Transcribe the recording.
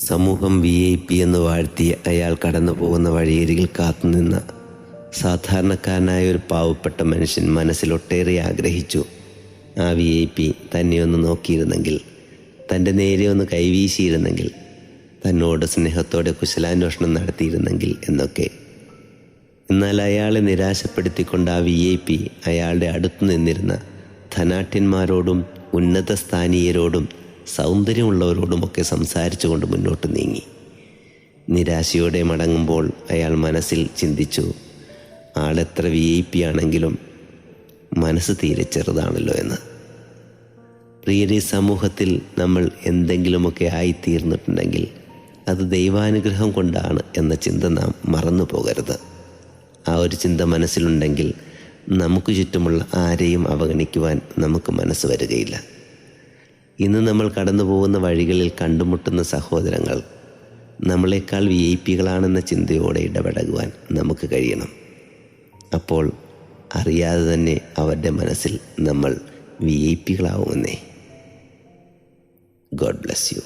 സമൂഹം VIP എന്ന് വാഴ്ത്തി അയാൾ കടന്നു പോകുന്ന വഴിയരികിൽ കാത്തുനിന്ന സാധാരണക്കാരനായ ഒരു പാവപ്പെട്ട മനുഷ്യൻ മനസ്സിലൊട്ടേറെ ആഗ്രഹിച്ചു. ആ VIP തന്നെ ഒന്ന് നോക്കിയിരുന്നെങ്കിൽ, തൻ്റെ നേരെ ഒന്ന് കൈവീശിയിരുന്നെങ്കിൽ, തന്നോട് സ്നേഹത്തോടെ കുശലാന്വേഷണം നടത്തിയിരുന്നെങ്കിൽ എന്നൊക്കെ. എന്നാൽ അയാളെ നിരാശപ്പെടുത്തിക്കൊണ്ട് ആ VIP അയാളുടെ അടുത്തു നിന്നിരുന്ന ധനാഢ്യന്മാരോടും ഉന്നത സ്ഥാനീയരോടും സൗന്ദര്യമുള്ളവരോടുമൊക്കെ സംസാരിച്ചു കൊണ്ട് മുന്നോട്ട് നീങ്ങി. നിരാശയോടെ മടങ്ങുമ്പോൾ അയാൾ മനസ്സിൽ ചിന്തിച്ചു, ആളെത്ര VIP ആണെങ്കിലും മനസ്സ് തീരെ ചെറുതാണല്ലോ എന്ന്. പ്രിയരെ, സമൂഹത്തിൽ നമ്മൾ എന്തെങ്കിലുമൊക്കെ ആയിത്തീർന്നിട്ടുണ്ടെങ്കിൽ അത് ദൈവാനുഗ്രഹം കൊണ്ടാണ് എന്ന ചിന്ത നാം മറന്നു പോകരുത്. ആ ഒരു ചിന്ത മനസ്സിലുണ്ടെങ്കിൽ നമുക്ക് ചുറ്റുമുള്ള ആരെയും അവഗണിക്കുവാൻ നമുക്ക് മനസ്സ് വരികയില്ല. ഇന്ന് നമ്മൾ കടന്നു പോകുന്ന വഴികളിൽ കണ്ടുമുട്ടുന്ന സഹോദരങ്ങൾ നമ്മളെക്കാൾ VIP-കളാണെന്ന ചിന്തയോടെ ഇടപഴകുവാൻ നമുക്ക് കഴിയണം. അപ്പോൾ അറിയാതെ തന്നെ അവരുടെ മനസ്സിൽ നമ്മൾ VIP-കളാവുമെന്നേ. God bless you.